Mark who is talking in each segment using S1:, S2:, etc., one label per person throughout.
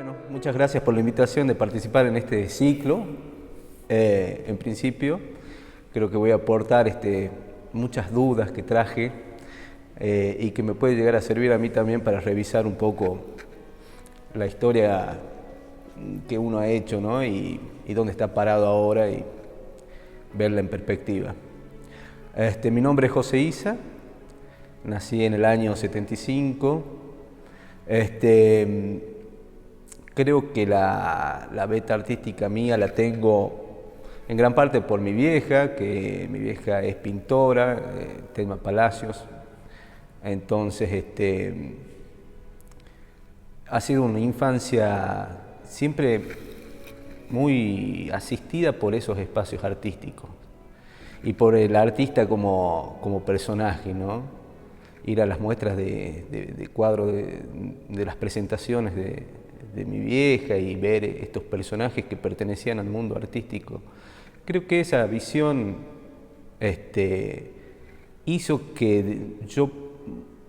S1: Bueno, muchas gracias por la invitación de participar en este ciclo. En principio, creo que voy a aportar muchas dudas que traje y que me puede llegar a servir a mí también para revisar un poco la historia que uno ha hecho, ¿no? y dónde está parado ahora y verla en perspectiva. Mi nombre es José Isa, nací en el año 75. Creo que la beta artística mía la tengo en gran parte por mi vieja, que mi vieja es pintora, Telma Palacios. Entonces, ha sido una infancia siempre muy asistida por esos espacios artísticos y por el artista como personaje, ¿no? Ir a las muestras de cuadros de las presentaciones de mi vieja y ver estos personajes que pertenecían al mundo artístico. Creo que esa visión hizo que yo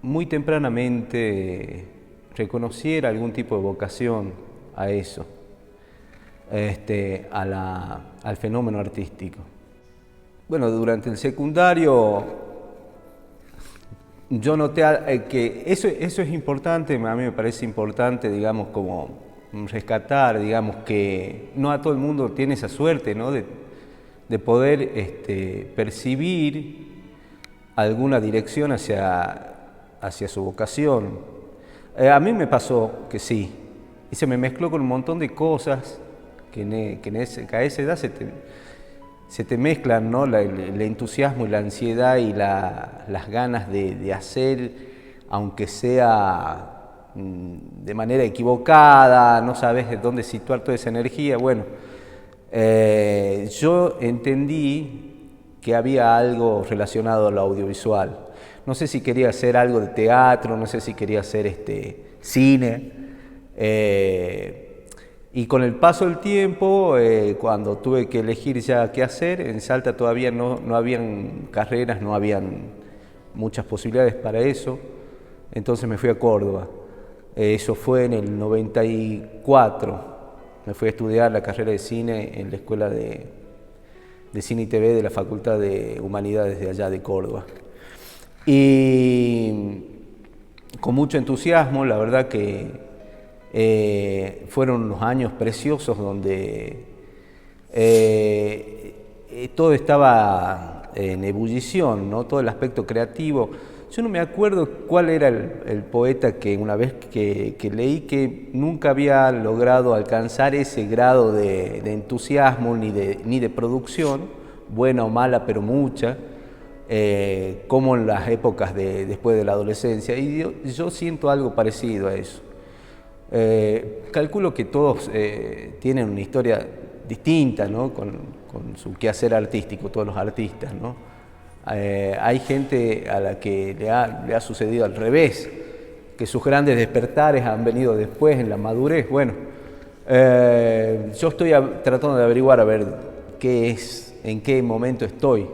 S1: muy tempranamente reconociera algún tipo de vocación a eso, al fenómeno artístico. Bueno, durante el secundario yo noté que eso es importante, a mí me parece importante, digamos, como rescatar, digamos, que no a todo el mundo tiene esa suerte, ¿no? de poder percibir alguna dirección hacia su vocación. A mí me pasó que sí, y se me mezcló con un montón de cosas que a esa edad se te mezclan, ¿no? El entusiasmo y la ansiedad y las ganas de hacer, aunque sea de manera equivocada, no sabes de dónde situar toda esa energía. Bueno, yo entendí que había algo relacionado a lo audiovisual. No sé si quería hacer algo de teatro, no sé si quería hacer cine. Y con el paso del tiempo, cuando tuve que elegir ya qué hacer, en Salta todavía no habían carreras, no habían muchas posibilidades para eso, entonces me fui a Córdoba. Eso fue en el 94, me fui a estudiar la carrera de cine en la Escuela de Cine y TV de la Facultad de Humanidades de allá de Córdoba. Y con mucho entusiasmo, la verdad que fueron unos años preciosos donde todo estaba en ebullición, ¿no? Todo el aspecto creativo. Yo no me acuerdo cuál era el poeta que una vez que leí que nunca había logrado alcanzar ese grado de entusiasmo ni de producción, buena o mala, pero mucha, como en las épocas después de la adolescencia. Y yo siento algo parecido a eso. Calculo que todos tienen una historia distinta, ¿no? con su quehacer artístico, todos los artistas, ¿no? Hay gente a la que le ha sucedido al revés, que sus grandes despertares han venido después, en la madurez. Bueno, yo estoy tratando de averiguar a ver qué es, en qué momento estoy.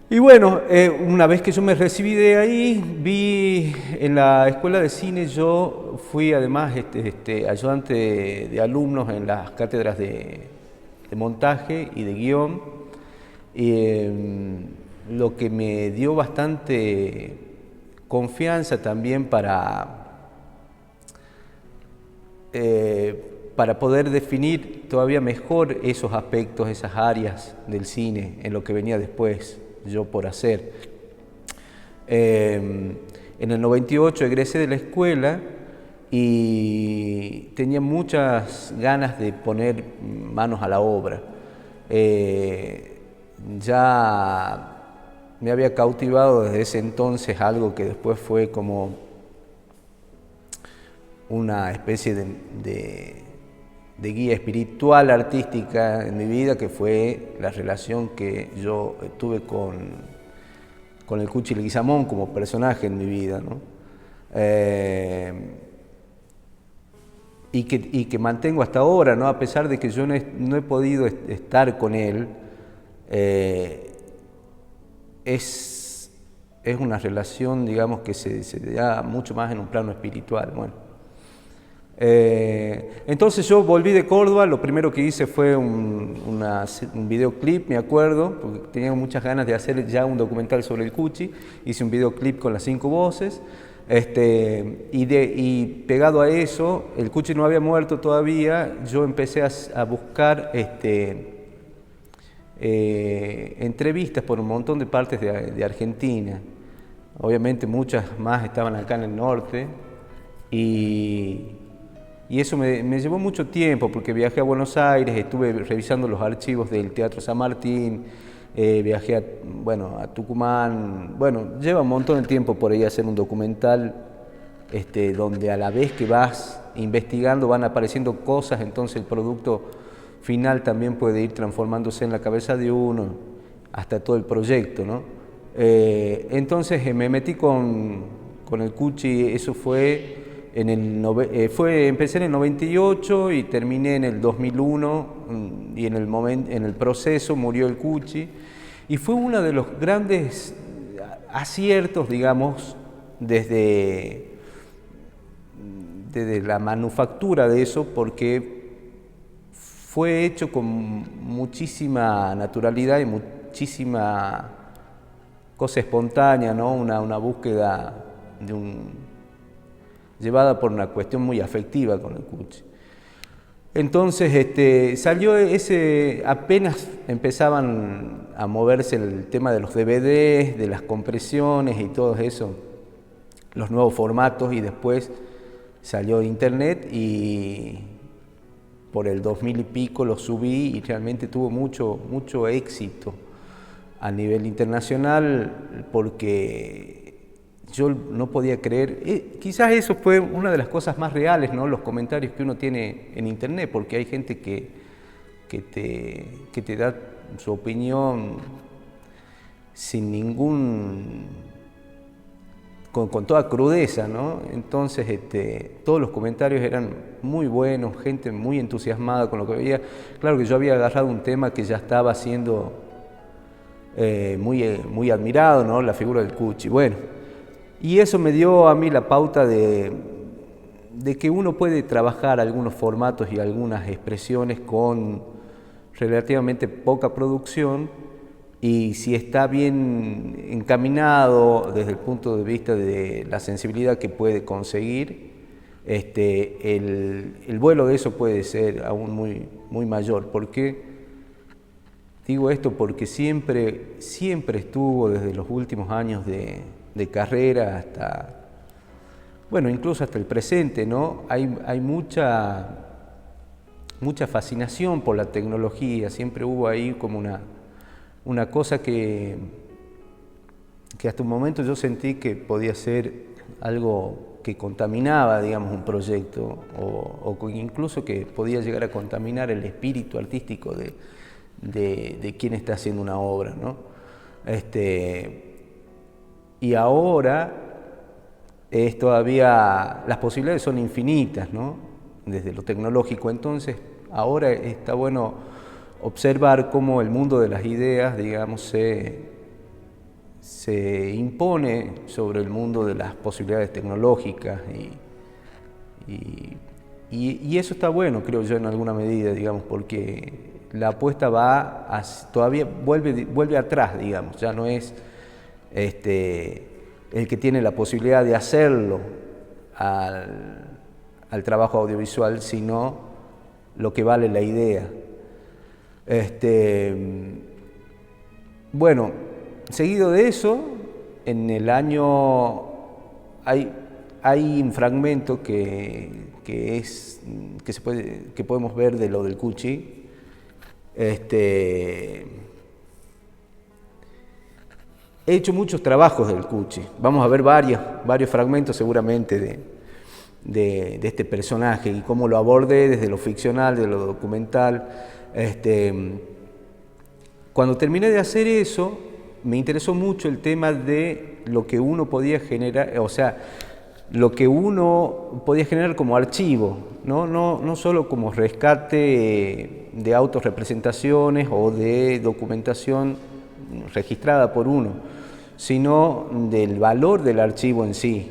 S1: Y bueno, una vez que yo me recibí de ahí, vi en la escuela de cine, yo fui además ayudante de alumnos en las cátedras de montaje y de guión, y lo que me dio bastante confianza también para poder definir todavía mejor esos aspectos, esas áreas del cine en lo que venía después yo por hacer. En el 98 egresé de la escuela y tenía muchas ganas de poner manos a la obra. Ya me había cautivado desde ese entonces algo que después fue como una especie de guía espiritual, artística en mi vida, que fue la relación que yo tuve con el Cuchi Leguizamón como personaje en mi vida, ¿no? Y que mantengo hasta ahora, ¿no? A pesar de que yo no he podido estar con él, es una relación, digamos, que se da mucho más en un plano espiritual. Bueno, Entonces yo volví de Córdoba, lo primero que hice fue un videoclip, me acuerdo, porque tenía muchas ganas de hacer ya un documental sobre el Cuchi. Hice un videoclip con las 5 voces, y pegado a eso, el Cuchi no había muerto todavía, yo empecé a buscar entrevistas por un montón de partes de Argentina. Obviamente muchas más estaban acá en el norte, y eso me llevó mucho tiempo, porque viajé a Buenos Aires, estuve revisando los archivos del Teatro San Martín, viajé a Tucumán. Bueno, lleva un montón de tiempo por ahí hacer un documental, donde a la vez que vas investigando van apareciendo cosas, entonces el producto final también puede ir transformándose en la cabeza de uno, hasta todo el proyecto, ¿no? Entonces me metí con el Cuchi, eso fue empecé en el 98 y terminé en el 2001, y en el proceso murió el Cuchi, y fue uno de los grandes aciertos, digamos, desde la manufactura de eso, porque fue hecho con muchísima naturalidad y muchísima cosa espontánea, ¿no? Una búsqueda llevada por una cuestión muy afectiva con el Cuchi. Entonces salió apenas empezaban a moverse el tema de los DVDs, de las compresiones y todo eso, los nuevos formatos, y después salió internet, y por el 2000 y pico lo subí y realmente tuvo mucho éxito a nivel internacional, porque yo no podía creer, quizás eso fue una de las cosas más reales, ¿no? Los comentarios que uno tiene en internet, porque hay gente que te da su opinión sin con toda crudeza, ¿no? Entonces todos los comentarios eran muy buenos, gente muy entusiasmada con lo que veía. Claro que yo había agarrado un tema que ya estaba siendo muy admirado, ¿no? La figura del Cuchi. Bueno, y eso me dio a mí la pauta de que uno puede trabajar algunos formatos y algunas expresiones con relativamente poca producción, y si está bien encaminado desde el punto de vista de la sensibilidad que puede conseguir, el vuelo de eso puede ser aún muy mayor. ¿Por qué digo esto? Porque siempre estuvo, desde los últimos años de carrera hasta, bueno, incluso hasta el presente, ¿no? Hay mucha fascinación por la tecnología. Siempre hubo ahí como una cosa que hasta un momento yo sentí que podía ser algo que contaminaba, digamos, un proyecto, o incluso que podía llegar a contaminar el espíritu artístico de quien está haciendo una obra, ¿no? Y ahora todavía las posibilidades son infinitas, ¿no? Desde lo tecnológico. Entonces ahora está bueno observar cómo el mundo de las ideas, digamos, se impone sobre el mundo de las posibilidades tecnológicas, y eso está bueno, creo yo, en alguna medida, digamos, porque la apuesta todavía vuelve atrás, digamos, ya no es el que tiene la posibilidad de hacerlo al trabajo audiovisual, sino lo que vale la idea. Bueno, seguido de eso, en el año hay un fragmento que podemos ver de lo del Cuchi. He hecho muchos trabajos del Cuchi. Vamos a ver varios fragmentos seguramente de este personaje y cómo lo abordé desde lo ficcional, de lo documental. Cuando terminé de hacer eso, me interesó mucho el tema de lo que uno podía generar, o sea, lo que uno podía generar como archivo, no solo como rescate de autorrepresentaciones o de documentación registrada por uno, sino del valor del archivo en sí.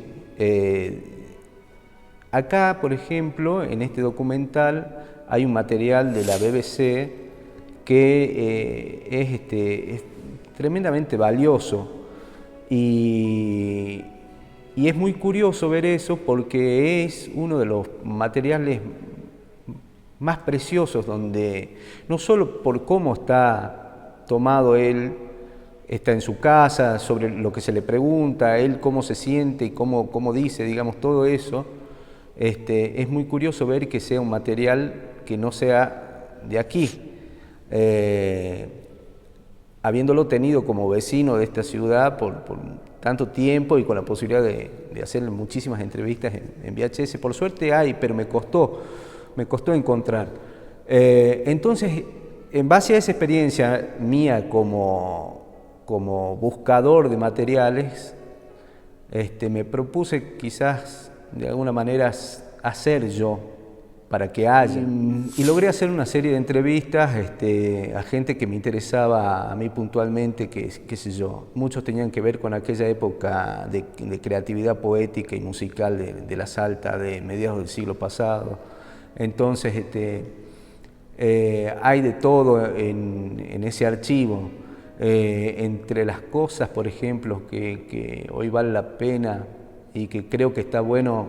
S1: Acá, por ejemplo, en este documental hay un material de la BBC que es tremendamente valioso y es muy curioso ver eso porque es uno de los materiales más preciosos donde no solo por cómo está tomado él, está en su casa, sobre lo que se le pregunta, él cómo se siente y cómo dice, digamos, todo eso, es muy curioso ver que sea un material que no sea de aquí. Habiéndolo tenido como vecino de esta ciudad por tanto tiempo y con la posibilidad de hacer muchísimas entrevistas en VHS, por suerte hay, pero me costó encontrar. Entonces, en base a esa experiencia mía como buscador de materiales, me propuse quizás de alguna manera hacer yo para que haya. Y logré hacer una serie de entrevistas a gente que me interesaba a mí puntualmente, qué sé yo. Muchos tenían que ver con aquella época de creatividad poética y musical de la Salta de mediados del siglo pasado. Entonces, hay de todo en ese archivo. Entre las cosas, por ejemplo, que hoy vale la pena y que creo que está bueno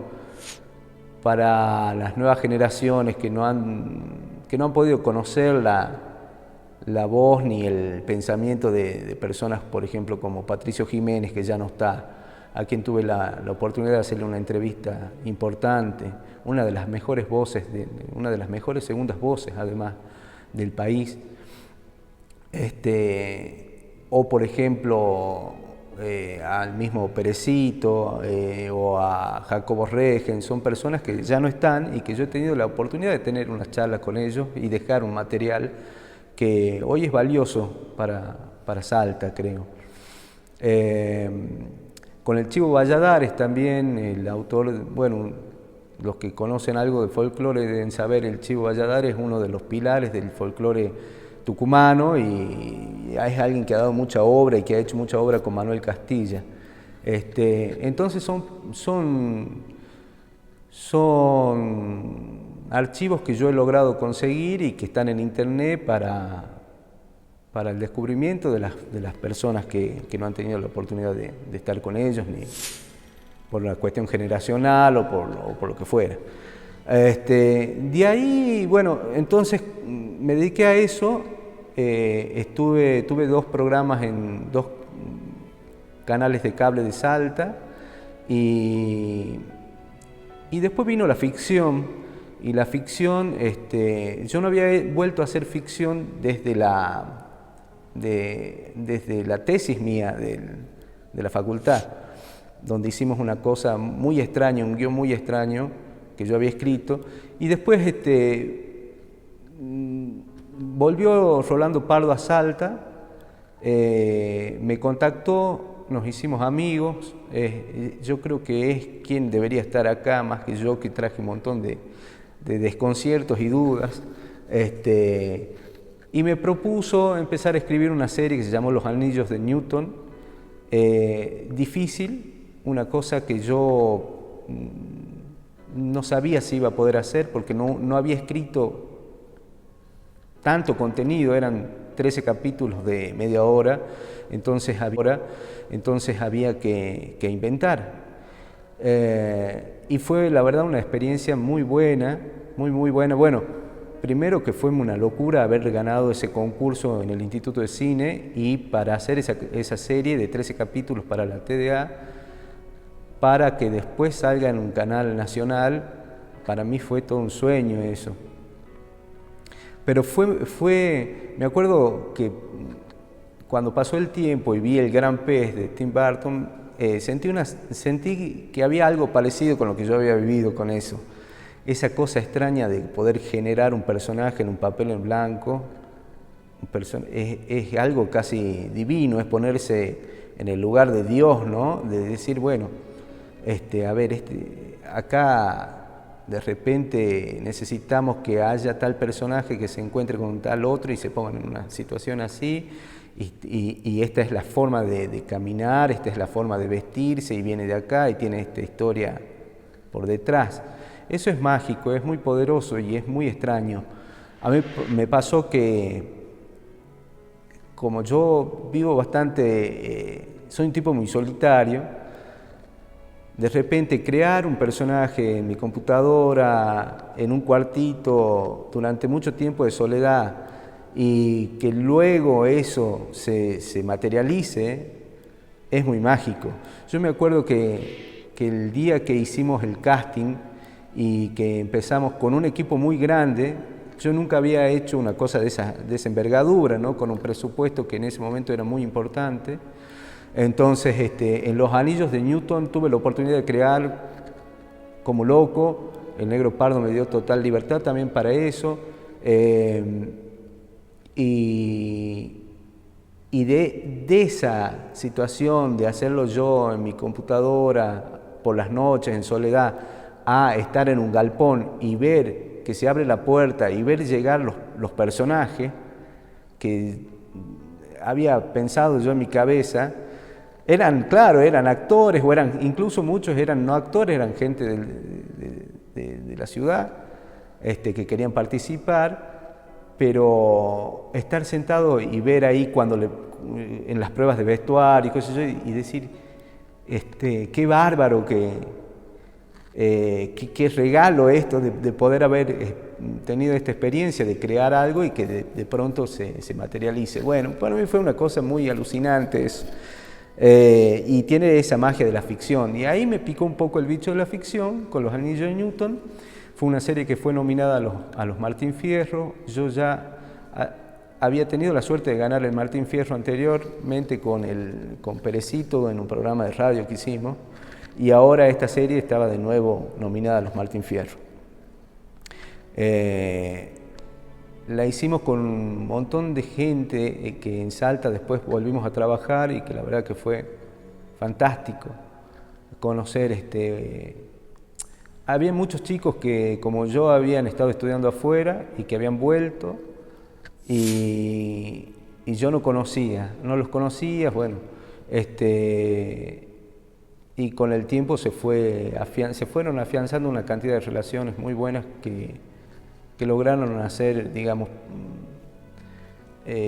S1: para las nuevas generaciones que no han podido conocer la voz ni el pensamiento de personas, por ejemplo, como Patricio Jiménez, que ya no está, a quien tuve la oportunidad de hacerle una entrevista importante, una de las mejores voces, una de las mejores segundas voces, además, del país. O, por ejemplo, al mismo Perecito o a Jacobo Regen, son personas que ya no están y que yo he tenido la oportunidad de tener unas charlas con ellos y dejar un material que hoy es valioso para Salta, creo. Con el Chivo Valladares también, el autor, bueno, los que conocen algo de folclore deben saber, el Chivo Valladares es uno de los pilares del folclore tucumano y es alguien que ha dado mucha obra y que ha hecho mucha obra con Manuel Castilla. Entonces son archivos que yo he logrado conseguir y que están en internet para el descubrimiento de las personas que no han tenido la oportunidad de estar con ellos, ni por la cuestión generacional o por lo que fuera. De ahí, bueno, entonces me dediqué a eso, tuve 2 programas en 2 canales de cable de Salta y después vino la ficción, y la ficción, yo no había vuelto a hacer ficción desde la tesis mía de la facultad, donde hicimos una cosa muy extraña, un guión muy extraño que yo había escrito, y después volvió Rolando Pardo a Salta, me contactó, nos hicimos amigos, yo creo que es quien debería estar acá más que yo, que traje un montón de desconciertos y dudas, y me propuso empezar a escribir una serie que se llamó Los Anillos de Newton, difícil, una cosa que yo no sabía si iba a poder hacer porque no había escrito tanto contenido, eran 13 capítulos de media hora, entonces había que inventar. Y fue la verdad una experiencia muy buena, muy buena. Bueno, primero que fue una locura haber ganado ese concurso en el Instituto de Cine y para hacer esa serie de 13 capítulos para la TDA, para que después salga en un canal nacional, para mí fue todo un sueño eso. Pero me acuerdo que cuando pasó el tiempo y vi El Gran Pez de Tim Burton, sentí que había algo parecido con lo que yo había vivido con eso. Esa cosa extraña de poder generar un personaje en un papel en blanco, es algo casi divino, es ponerse en el lugar de Dios, ¿no? De decir, bueno, acá de repente necesitamos que haya tal personaje que se encuentre con tal otro y se pongan en una situación así, y esta es la forma de caminar, esta es la forma de vestirse y viene de acá y tiene esta historia por detrás. Eso es mágico, es muy poderoso y es muy extraño. A mí me pasó que, como yo vivo bastante, soy un tipo muy solitario, de repente crear un personaje en mi computadora, en un cuartito, durante mucho tiempo de soledad, y que luego eso se materialice, es muy mágico. Yo me acuerdo que el día que hicimos el casting y que empezamos con un equipo muy grande, yo nunca había hecho una cosa de esa envergadura, ¿no? Con un presupuesto que en ese momento era muy importante. Entonces, en Los Anillos de Newton tuve la oportunidad de crear como loco. El Negro Pardo me dio total libertad también para eso. Y de esa situación de hacerlo yo en mi computadora por las noches en soledad, a estar en un galpón y ver que se abre la puerta y ver llegar los personajes que había pensado yo en mi cabeza, eran, claro, eran actores, o eran, incluso muchos eran no actores, eran gente de la ciudad, que querían participar, pero estar sentado y ver ahí en las pruebas de vestuario y cosas así, y decir, qué bárbaro, qué regalo esto de poder haber tenido esta experiencia de crear algo y que de pronto se materialice. Bueno, para mí fue una cosa muy alucinante eso. Y tiene esa magia de la ficción, y ahí me picó un poco el bicho de la ficción con Los Anillos de Newton. Fue una serie que fue nominada a los Martín Fierro. Yo ya había tenido la suerte de ganar el Martín Fierro anteriormente con Perecito en un programa de radio que hicimos, y ahora esta serie estaba de nuevo nominada a los Martín Fierro. La hicimos con un montón de gente que en Salta después volvimos a trabajar, y que la verdad que fue fantástico conocer. Había muchos chicos que, como yo, habían estado estudiando afuera y que habían vuelto, y yo no los conocía, bueno, y con el tiempo se fueron afianzando una cantidad de relaciones muy buenas que lograron hacer, digamos,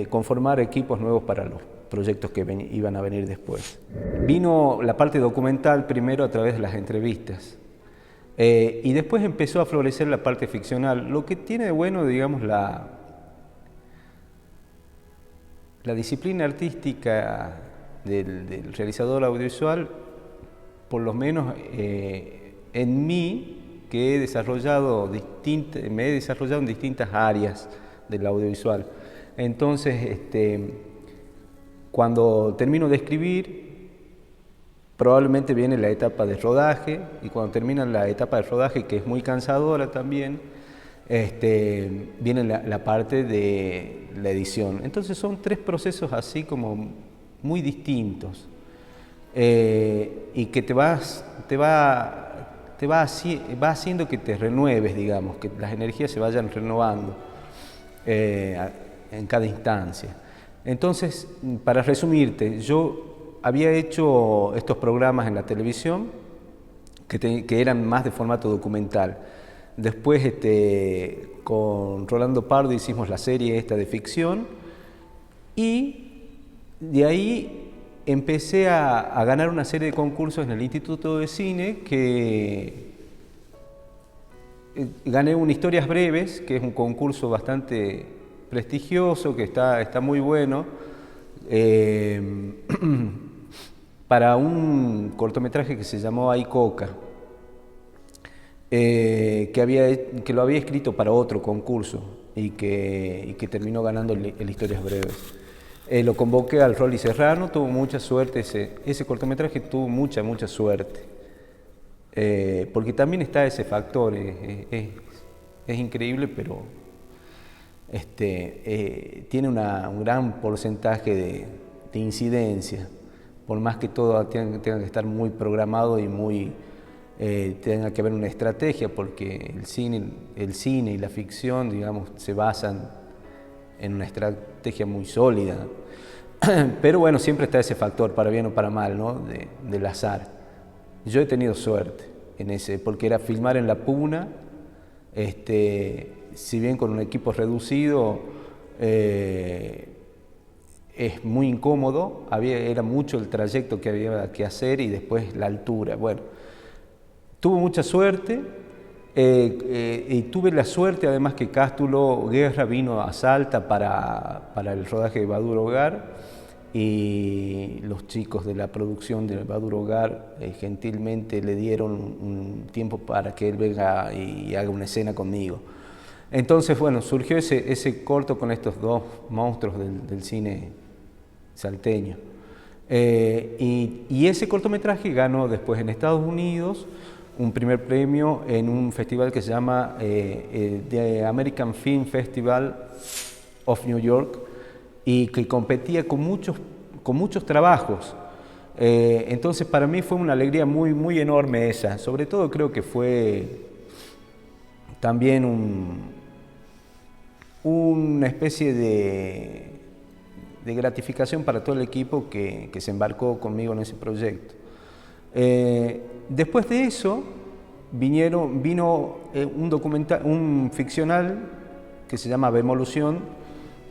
S1: conformar equipos nuevos para los proyectos que iban a venir después. Vino la parte documental primero a través de las entrevistas, y después empezó a florecer la parte ficcional. Lo que tiene de bueno, digamos, la disciplina artística del realizador audiovisual, por lo menos en mí, que me he desarrollado en distintas áreas del audiovisual. Entonces, cuando termino de escribir, probablemente viene la etapa de rodaje, y cuando termina la etapa de rodaje, que es muy cansadora también, viene la parte de la edición. Entonces son tres procesos así como muy distintos, y que va haciendo que te renueves, digamos, que las energías se vayan renovando en cada instancia. Entonces, para resumirte, yo había hecho estos programas en la televisión que eran más de formato documental. Después, con Rolando Pardo hicimos la serie esta de ficción, y de ahí empecé a ganar una serie de concursos en el Instituto de Cine, que gané un Historias Breves, que es un concurso bastante prestigioso, que está muy bueno, para un cortometraje que se llamó Ay Coca, que lo había escrito para otro concurso y que terminó ganando el Historias Breves. Lo convoqué al Rolly Serrano, tuvo mucha suerte, ese cortometraje tuvo mucha suerte, porque también está ese factor, es increíble, pero tiene un gran porcentaje de incidencia, por más que todo tenga que estar muy programado y tenga que haber una estrategia, porque el cine y la ficción, digamos, se basan en una estrategia muy sólida. Pero bueno, siempre está ese factor, para bien o para mal, ¿no? Del azar. Yo he tenido suerte. porque era filmar en La Puna, si bien con un equipo reducido, es muy incómodo, era mucho el trayecto que había que hacer y después la altura. Bueno, tuve mucha suerte y tuve la suerte además que Cástulo Guerra vino a Salta para el rodaje de Baduro Hogar, y los chicos de la producción de Baduro Hogar gentilmente le dieron un tiempo para que él venga y haga una escena conmigo. Entonces, bueno, surgió ese corto con estos dos monstruos del cine salteño. Y ese cortometraje ganó después en Estados Unidos un primer premio en un festival que se llama The American Film Festival of New York, y que competía con muchos trabajos. Entonces para mí fue una alegría muy, muy enorme esa. Sobre todo creo que fue también una especie de gratificación para todo el equipo que se embarcó conmigo en ese proyecto. Después de eso vino un ficcional que se llama Bemolución,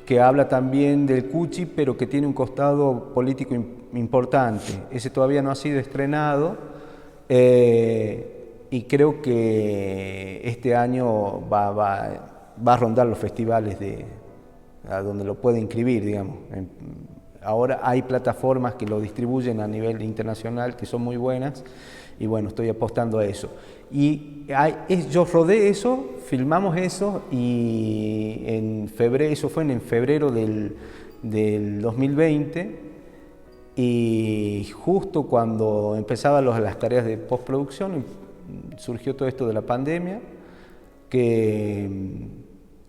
S1: que habla también del Cuchi, pero que tiene un costado político importante. Ese todavía no ha sido estrenado, y creo que este año va a rondar los festivales a donde lo puede inscribir, digamos. Ahora hay plataformas que lo distribuyen a nivel internacional que son muy buenas, y bueno, estoy apostando a eso. Y yo rodé eso, filmamos eso, y eso fue en febrero del 2020, y justo cuando empezaban las tareas de postproducción surgió todo esto de la pandemia, que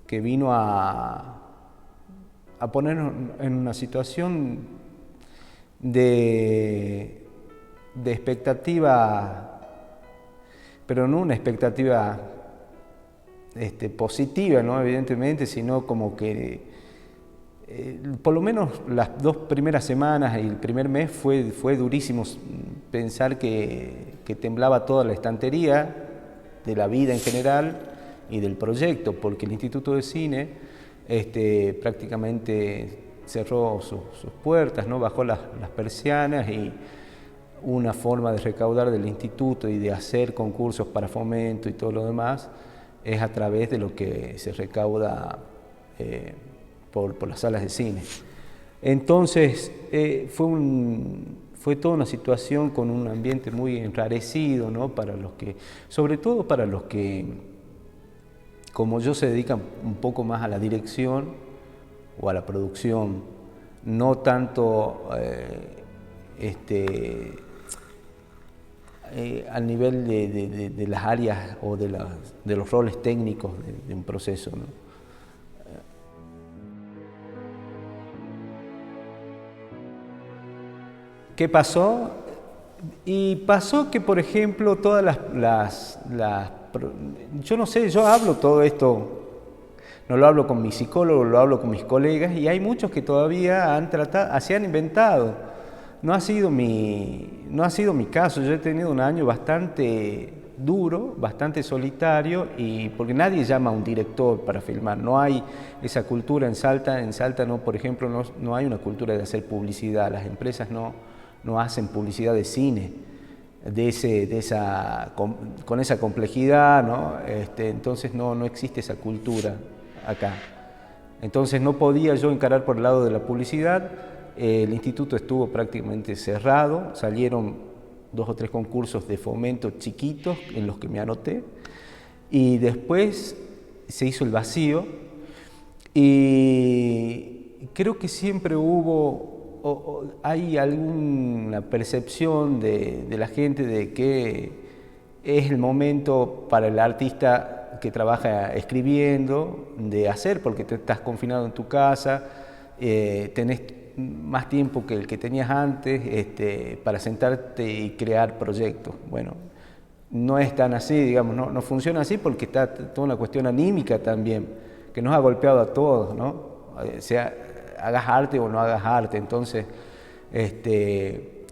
S1: vino a ponernos en una situación de expectativa, pero no una expectativa positiva, ¿no? Evidentemente, sino como que por lo menos las 2 primeras semanas y el primer mes fue durísimo pensar que temblaba toda la estantería de la vida en general y del proyecto, porque el Instituto de Cine prácticamente cerró sus puertas, ¿no? Bajó las persianas, y una forma de recaudar del instituto y de hacer concursos para fomento y todo lo demás es a través de lo que se recauda por las salas de cine. Entonces fue toda una situación con un ambiente muy enrarecido, ¿no? Sobre todo para los que, como yo, se dedican un poco más a la dirección o a la producción, no tanto al nivel de las áreas o de los roles técnicos de un proceso, ¿no? ¿Qué pasó? Y pasó que, por ejemplo, todas yo no sé, yo hablo todo esto, no lo hablo con mi psicólogo, lo hablo con mis colegas, y hay muchos que todavía se han inventado. No ha sido mi caso. Yo he tenido un año bastante duro, bastante solitario, y porque nadie llama a un director para filmar. No hay esa cultura en Salta. En Salta, no, por ejemplo, no hay una cultura de hacer publicidad. Las empresas no hacen publicidad de cine con esa complejidad, ¿no? Entonces no existe esa cultura acá. Entonces no podía yo encarar por el lado de la publicidad. El instituto estuvo prácticamente cerrado, salieron 2 o 3 concursos de fomento chiquitos en los que me anoté, y después se hizo el vacío, y creo que siempre hay alguna percepción de la gente de que es el momento para el artista que trabaja escribiendo de hacer, porque te estás confinado en tu casa, tenés más tiempo que el que tenías antes para sentarte y crear proyectos. Bueno, no es tan así, digamos, no funciona así, porque está toda una cuestión anímica también, que nos ha golpeado a todos, ¿no? Sea hagas arte o no hagas arte. Entonces,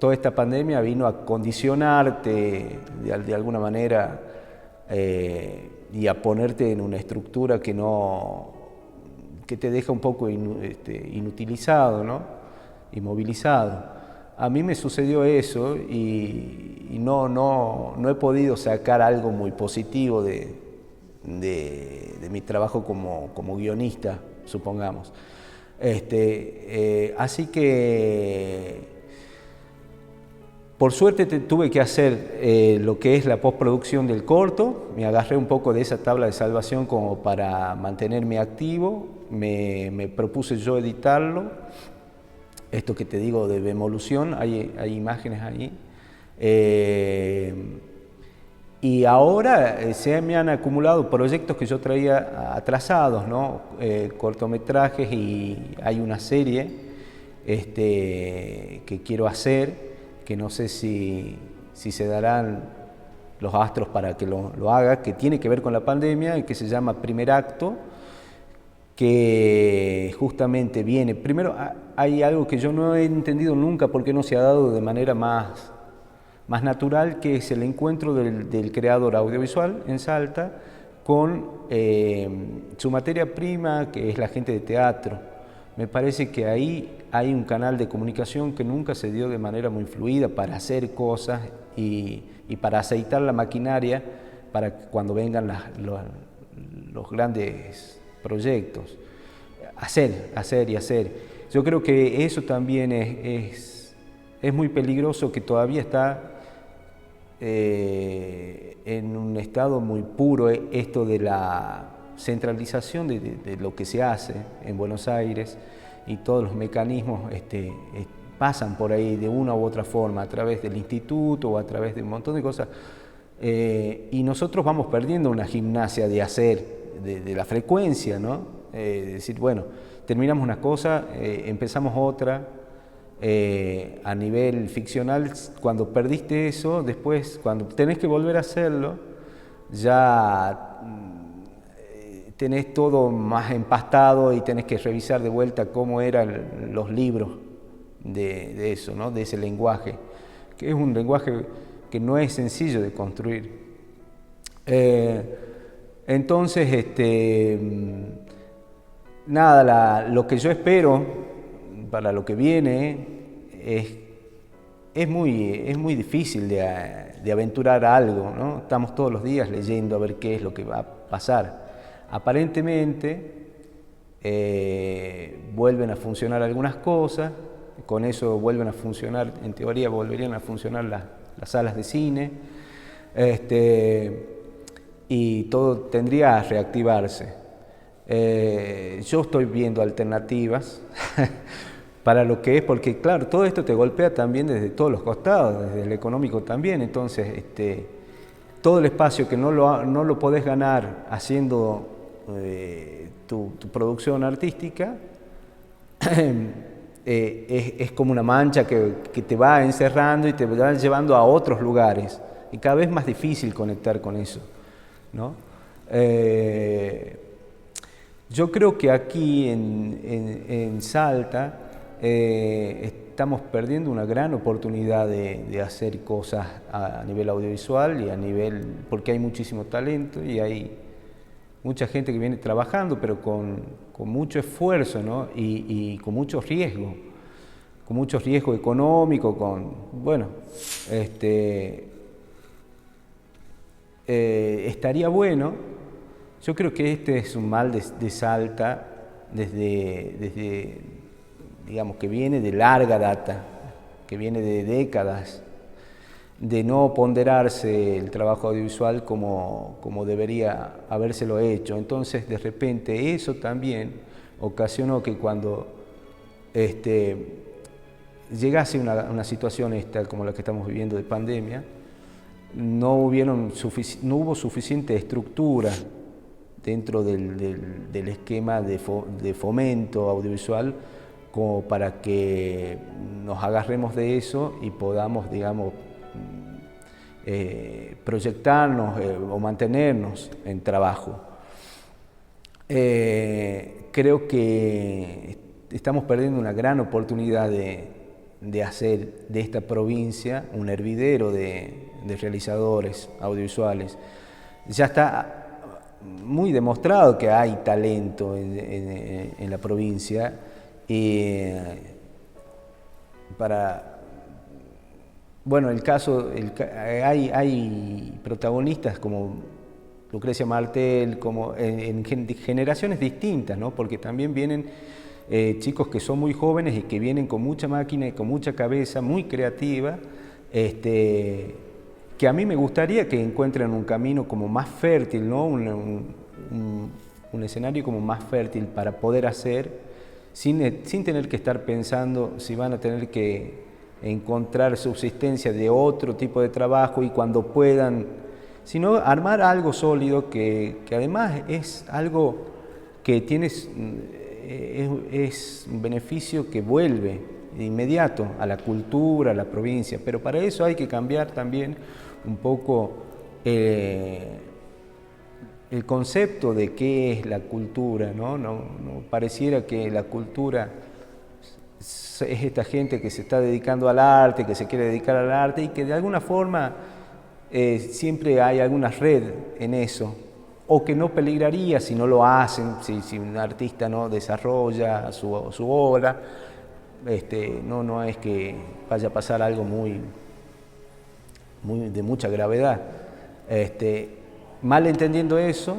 S1: toda esta pandemia vino a condicionarte de alguna manera y a ponerte en una estructura que te deja un poco inutilizado, ¿no? Inmovilizado. A mí me sucedió eso y no he podido sacar algo muy positivo de mi trabajo como guionista, supongamos. Así que por suerte tuve que hacer lo que es la postproducción del corto. Me agarré un poco de esa tabla de salvación como para mantenerme activo. Me propuse yo editarlo. Esto que te digo de Bemolución, hay imágenes ahí. Y ahora se me han acumulado proyectos que yo traía atrasados, ¿no? Cortometrajes, y hay una serie que quiero hacer, que no sé si se darán los astros para que lo haga, que tiene que ver con la pandemia y que se llama Primer Acto, que justamente viene. Primero, hay algo que yo no he entendido nunca por qué no se ha dado de manera más natural, que es el encuentro del creador audiovisual en Salta con su materia prima, que es la gente de teatro. Me parece que ahí hay un canal de comunicación que nunca se dio de manera muy fluida para hacer cosas y para aceitar la maquinaria para cuando vengan los grandes proyectos. Hacer y hacer. Yo creo que eso también es muy peligroso, que todavía está en un estado muy puro esto de la centralización de lo que se hace en Buenos Aires, y todos los mecanismos pasan por ahí de una u otra forma, a través del instituto o a través de un montón de cosas, y nosotros vamos perdiendo una gimnasia de hacer, de la frecuencia, ¿no? Decir, bueno, terminamos una cosa, empezamos otra. A nivel ficcional, cuando perdiste eso, después cuando tenés que volver a hacerlo, ya tenés todo más empastado y tenés que revisar de vuelta cómo eran los libros de eso, ¿no? De ese lenguaje, que es un lenguaje que no es sencillo de construir. Entonces, nada, lo que yo espero para lo que viene es muy difícil de aventurar algo, ¿no? Estamos todos los días leyendo a ver qué es lo que va a pasar. Aparentemente vuelven a funcionar algunas cosas, con eso vuelven a funcionar, en teoría volverían a funcionar las salas de cine, y todo tendría a reactivarse. Yo estoy viendo alternativas para lo que es, porque claro, todo esto te golpea también desde todos los costados, desde el económico también. Entonces, todo el espacio que no lo podés ganar haciendo tu producción artística, es como una mancha que te va encerrando y te va llevando a otros lugares, y cada vez más difícil conectar con eso, ¿no? Yo creo que aquí en Salta estamos perdiendo una gran oportunidad de hacer cosas a nivel audiovisual y porque hay muchísimo talento y hay mucha gente que viene trabajando, pero con mucho esfuerzo, ¿no? y con mucho riesgo económico, estaría bueno. Yo creo que este es un mal de Salta desde digamos, que viene de larga data, que viene de décadas, de no ponderarse el trabajo audiovisual como debería habérselo hecho. Entonces, de repente, eso también ocasionó que cuando llegase una situación como la que estamos viviendo de pandemia, no hubo suficiente estructura dentro del esquema de fomento audiovisual como para que nos agarremos de eso y podamos, digamos, proyectarnos o mantenernos en trabajo. Creo que estamos perdiendo una gran oportunidad de de hacer de esta provincia un hervidero de realizadores audiovisuales. Ya está muy demostrado que hay talento en la provincia. Bueno, hay protagonistas como Lucrecia Martel, como en generaciones distintas, ¿no? Porque también vienen chicos que son muy jóvenes y que vienen con mucha máquina y con mucha cabeza, muy creativa, que a mí me gustaría que encuentren un camino como más fértil, ¿no? Un escenario como más fértil para poder hacer, sin tener que estar pensando si van a tener que encontrar subsistencia de otro tipo de trabajo y cuando puedan, sino armar algo sólido que además es algo que es un beneficio que vuelve de inmediato a la cultura, a la provincia, pero para eso hay que cambiar también un poco el concepto de qué es la cultura, ¿no? No pareciera que la cultura es esta gente que se está dedicando al arte, que se quiere dedicar al arte y que de alguna forma siempre hay alguna red en eso, o que no peligraría si no lo hacen, si un artista no desarrolla su obra, no es que vaya a pasar algo de mucha gravedad. Mal entendiendo eso,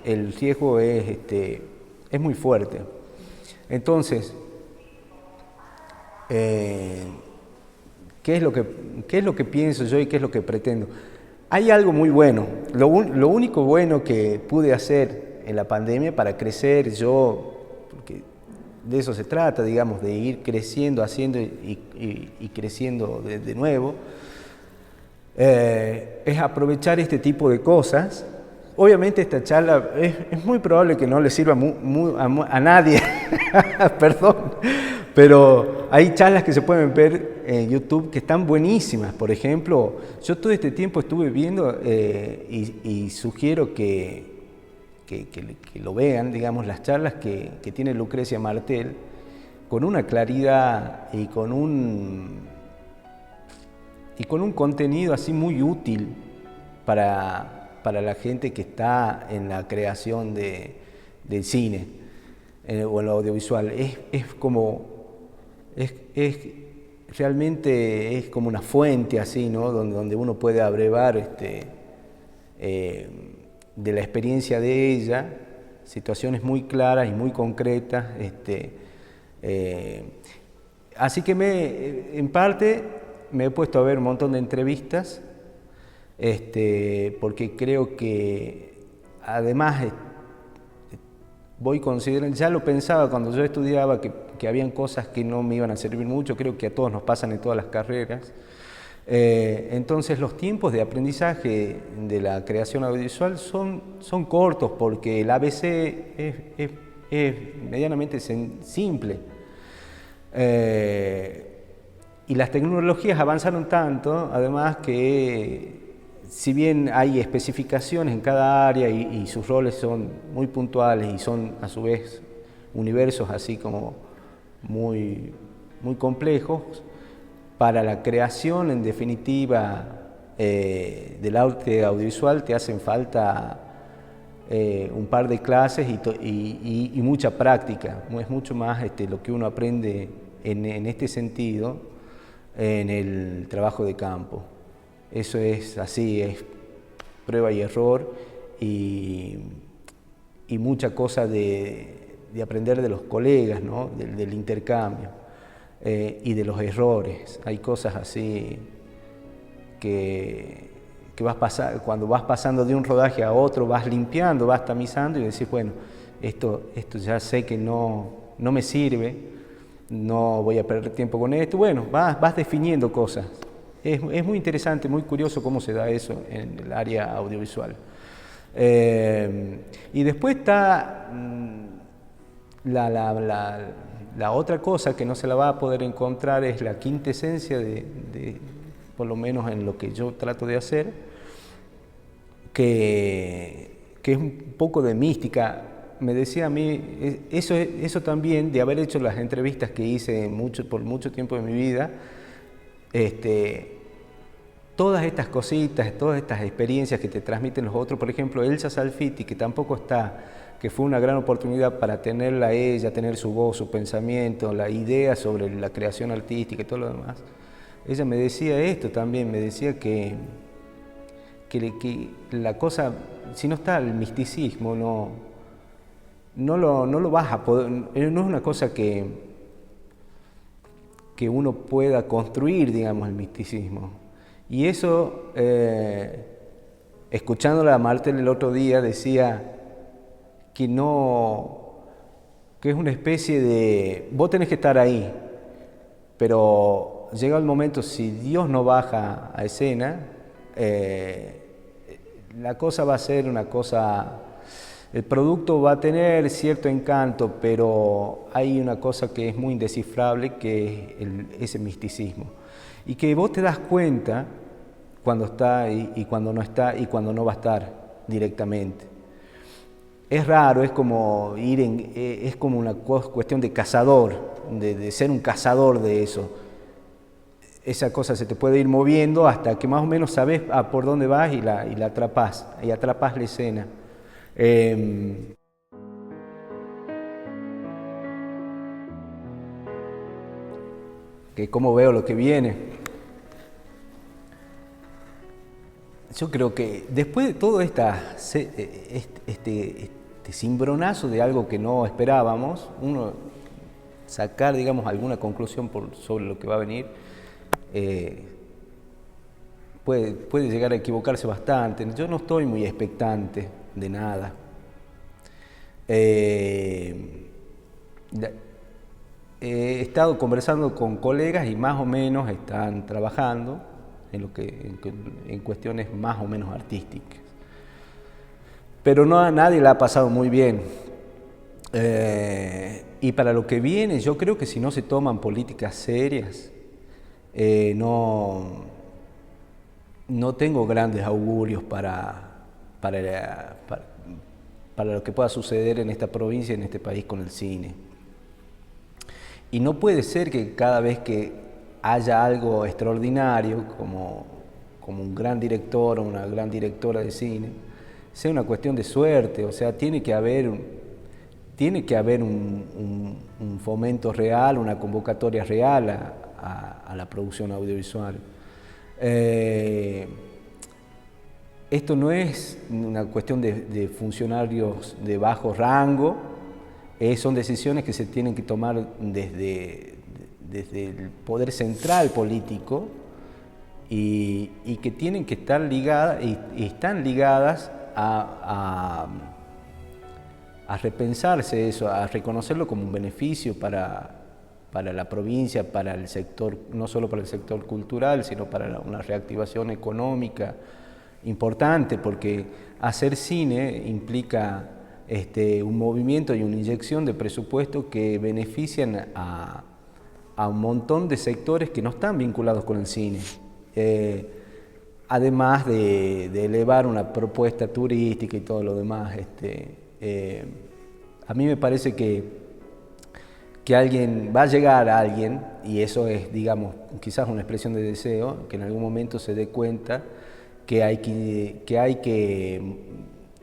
S1: el riesgo es muy fuerte. Entonces, ¿qué es lo que pienso yo y qué es lo que pretendo? Hay algo muy bueno. Lo único bueno que pude hacer en la pandemia para crecer yo, porque de eso se trata, digamos, de ir creciendo, haciendo y creciendo de nuevo, es aprovechar este tipo de cosas. Obviamente esta charla es muy probable que no le sirva a nadie, perdón, pero hay charlas que se pueden ver en YouTube que están buenísimas. Por ejemplo, yo todo este tiempo estuve viendo y sugiero que lo vean, digamos, las charlas que tiene Lucrecia Martel, con una claridad y con un contenido así muy útil para la gente que está en la creación del cine o en lo audiovisual. Realmente es como una fuente así, ¿no? Donde uno puede abrevar de la experiencia de ella situaciones muy claras y muy concretas. Así que en parte me he puesto a ver un montón de entrevistas, porque creo que además voy considerando, ya lo pensaba cuando yo estudiaba, que habían cosas que no me iban a servir mucho, creo que a todos nos pasan en todas las carreras. Entonces los tiempos de aprendizaje de la creación audiovisual son cortos porque el ABC es medianamente simple. Y las tecnologías avanzaron tanto, además, que si bien hay especificaciones en cada área y sus roles son muy puntuales y son a su vez universos así como muy, muy complejos, para la creación en definitiva del arte audiovisual te hacen falta un par de clases y mucha práctica. Es mucho más lo que uno aprende en este sentido en el trabajo de campo. Eso es así, es prueba y error y mucha cosa de aprender de los colegas, ¿no? del intercambio y de los errores. Hay cosas así que cuando vas pasando de un rodaje a otro, vas limpiando, vas tamizando y decís, bueno, esto ya sé que no me sirve, no voy a perder tiempo con esto. Bueno, vas definiendo cosas. Es muy interesante, muy curioso cómo se da eso en el área audiovisual. Y después está la otra cosa que no se la va a poder encontrar, es la quintesencia por lo menos en lo que yo trato de hacer, que es un poco de mística. me decía a mí, eso también, de haber hecho las entrevistas que hice por mucho tiempo de mi vida, todas estas cositas, todas estas experiencias que te transmiten los otros, por ejemplo, Elsa Salfiti, que tampoco está, que fue una gran oportunidad para tenerla a ella, tener su voz, su pensamiento, la idea sobre la creación artística y todo lo demás. Ella me decía esto también, me decía que la cosa, si no está el misticismo, no lo vas a poder, no es una cosa que uno pueda construir, digamos, el misticismo. Y eso, escuchándola a Martel el otro día, decía que es una especie de, vos tenés que estar ahí, pero llega el momento, si Dios no baja a escena, la cosa va a ser una cosa, el producto va a tener cierto encanto, pero hay una cosa que es muy indescifrable, que es ese misticismo. Y que vos te das cuenta cuando está y cuando no está y cuando no va a estar directamente. Es raro, es como es como una cuestión de cazador, de ser un cazador de eso. Esa cosa se te puede ir moviendo hasta que más o menos sabes por dónde vas y la atrapas, y atrapas la escena. Que cómo veo lo que viene. Yo creo que después de todo este cimbronazo de algo que no esperábamos, uno sacar, digamos, alguna conclusión sobre lo que va a venir, puede llegar a equivocarse bastante. Yo no estoy muy expectante de nada. He estado conversando con colegas y más o menos están trabajando en cuestiones más o menos artísticas. Pero a nadie la ha pasado muy bien. Y para lo que viene, yo creo que si no se toman políticas serias, no tengo grandes augurios para lo que pueda suceder en esta provincia, en este país con el cine. Y no puede ser que cada vez que haya algo extraordinario, como un gran director o una gran directora de cine, sea una cuestión de suerte. O sea, tiene que haber un fomento real, una convocatoria real a la producción audiovisual. Esto no es una cuestión de funcionarios de bajo rango, son decisiones que se tienen que tomar desde el poder central político y que tienen que estar ligadas y están ligadas a repensarse eso, a reconocerlo como un beneficio para la provincia, para el sector, no solo para el sector cultural, sino para una reactivación económica importante, porque hacer cine implica un movimiento y una inyección de presupuesto que benefician a un montón de sectores que no están vinculados con el cine. Además de elevar una propuesta turística y todo lo demás. A mí me parece que va a llegar alguien, y eso es, digamos, quizás una expresión de deseo, que en algún momento se dé cuenta que hay que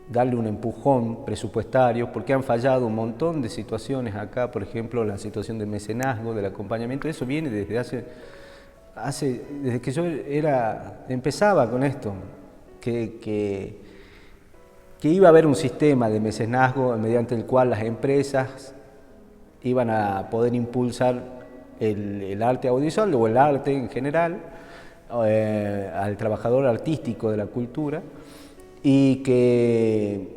S1: darle un empujón presupuestario, porque han fallado un montón de situaciones acá. Por ejemplo, la situación de mecenazgo, del acompañamiento, eso viene desde que yo empezaba con esto, que iba a haber un sistema de mecenazgo mediante el cual las empresas iban a poder impulsar el arte audiovisual o el arte en general al trabajador artístico de la cultura, y que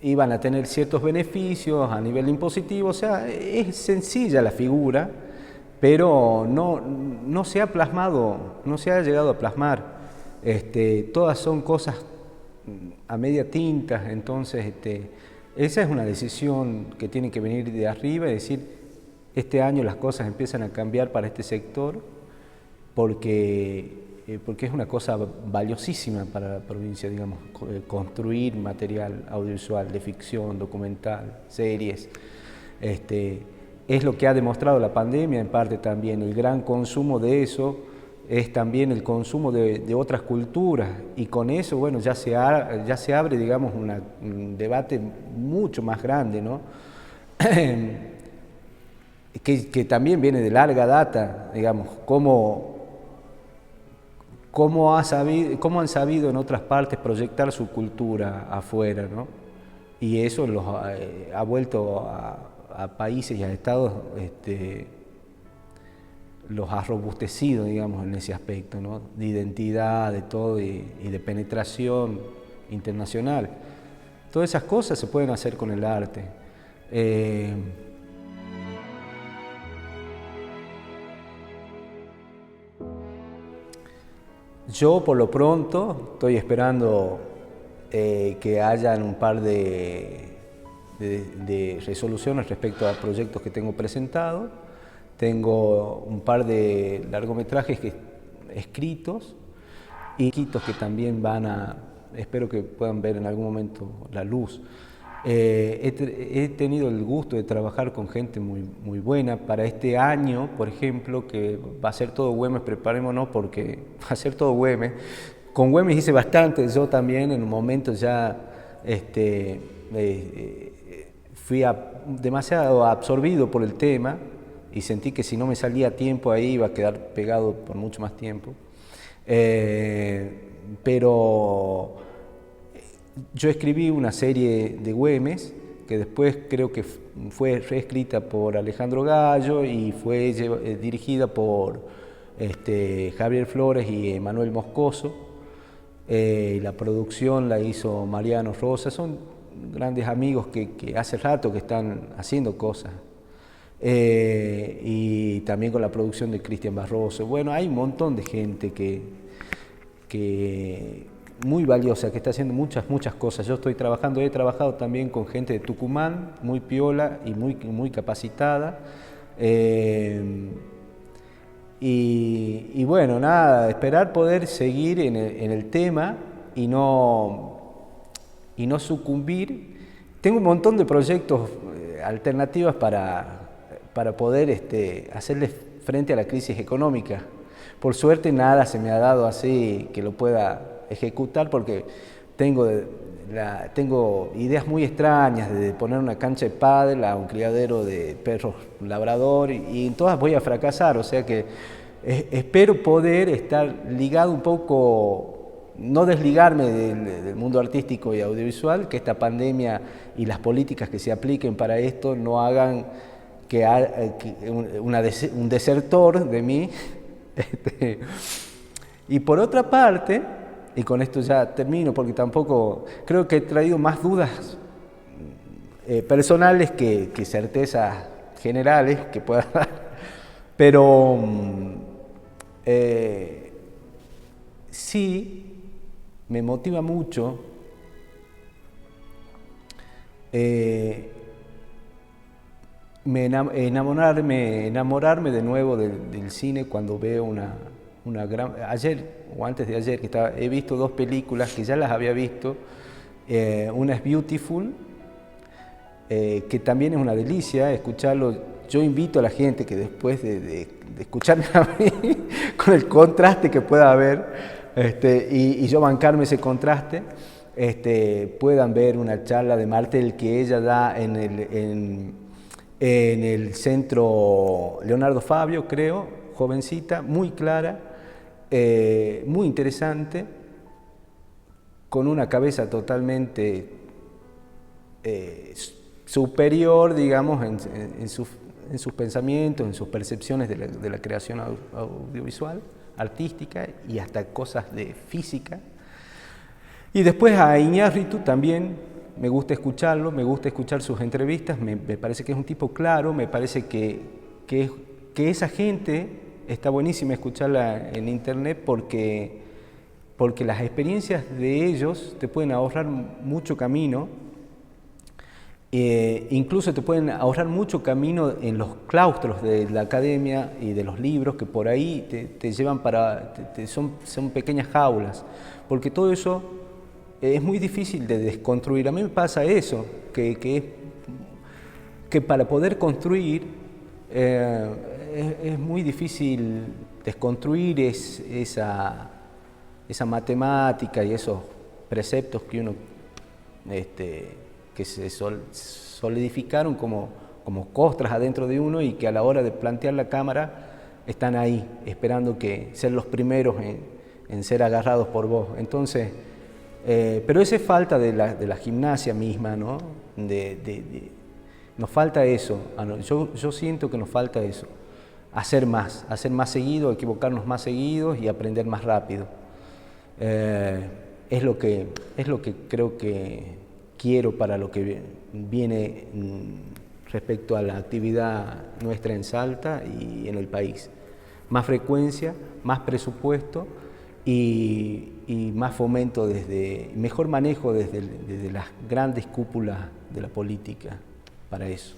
S1: iban a tener ciertos beneficios a nivel impositivo. O sea, es sencilla la figura, pero no se ha plasmado, no se ha llegado a plasmar. Todas son cosas a media tinta. Entonces esa es una decisión que tiene que venir de arriba, y decir, este año las cosas empiezan a cambiar para este sector, porque porque es una cosa valiosísima para la provincia, digamos, construir material audiovisual de ficción, documental, series. Es lo que ha demostrado la pandemia, en parte también. El gran consumo de eso es también el consumo de otras culturas, y con eso, bueno, ya se abre, digamos, un debate mucho más grande, ¿no? que también viene de larga data, digamos, cómo han sabido en otras partes proyectar su cultura afuera, ¿no? Y eso los ha vuelto a países y a estados, los ha robustecido, digamos, en ese aspecto, ¿no? De identidad, de todo, y de penetración internacional. Todas esas cosas se pueden hacer con el arte. Yo, por lo pronto, estoy esperando que hayan un par de resoluciones respecto a proyectos que tengo presentados. Tengo un par de largometrajes escritos y que también espero que puedan ver en algún momento la luz. He tenido el gusto de trabajar con gente muy buena. Para este año, por ejemplo, que va a ser todo Güemes, preparémonos porque va a ser todo Güemes. Con Güemes hice bastante, yo también en un momento ya fui demasiado absorbido por el tema y sentí que si no me salía a tiempo ahí iba a quedar pegado por mucho más tiempo. Pero yo escribí una serie de Güemes que después creo que fue reescrita por Alejandro Gallo y fue dirigida por Javier Flores y Emanuel Moscoso. La producción la hizo Mariano Rosa. Son grandes amigos que hace rato que están haciendo cosas. Y también con la producción de Cristian Barroso. Bueno, hay un montón de gente que muy valiosa, que está haciendo muchas cosas. Yo he trabajado también con gente de Tucumán, muy piola y muy capacitada. Y bueno, nada, esperar poder seguir en el tema y no sucumbir. Tengo un montón de proyectos alternativas para poder hacerle frente a la crisis económica. Por suerte nada se me ha dado así que lo pueda ejecutar, porque tengo ideas muy extrañas de poner una cancha de pádel a un criadero de perros labrador, y en todas voy a fracasar. O sea que espero poder estar ligado un poco, no desligarme del mundo artístico y audiovisual, que esta pandemia y las políticas que se apliquen para esto no hagan que un desertor de mí. Y por otra parte, y con esto ya termino porque tampoco creo que he traído más dudas personales que certezas generales que pueda dar, pero sí me motiva mucho enamorarme de nuevo del cine cuando veo ayer o antes de ayer he visto dos películas que ya las había visto. Una es Beautiful, que también es una delicia escucharlo. Yo invito a la gente que después de escucharme a mí, con el contraste que pueda haber, y yo bancarme ese contraste, puedan ver una charla de Martel que ella da en el centro Leonardo Fabio, creo, jovencita, muy clara, muy interesante, con una cabeza totalmente superior, digamos, en sus pensamientos, en sus percepciones de la creación audiovisual, artística y hasta cosas de física. Y después a Iñárritu también me gusta escucharlo, me gusta escuchar sus entrevistas, me parece que es un tipo claro, me parece que esa gente está buenísima escucharla en internet porque las experiencias de ellos te pueden ahorrar mucho camino Incluso te pueden ahorrar mucho camino en los claustros de la academia y de los libros que por ahí te llevan para... son pequeñas jaulas, porque todo eso es muy difícil de desconstruir. A mí me pasa eso, que para poder construir es muy difícil desconstruir esa matemática y esos preceptos que uno... que se solidificaron como costras adentro de uno y que a la hora de plantear la cámara están ahí, esperando que ser los primeros en ser agarrados por vos. Entonces, pero eso es falta de la gimnasia misma, ¿no? Nos falta eso, yo siento que nos falta eso, hacer más seguido, equivocarnos más seguidos y aprender más rápido. Es lo que creo que quiero para lo que viene respecto a la actividad nuestra en Salta y en el país. Más frecuencia, más presupuesto y más fomento mejor manejo desde las grandes cúpulas de la política para eso.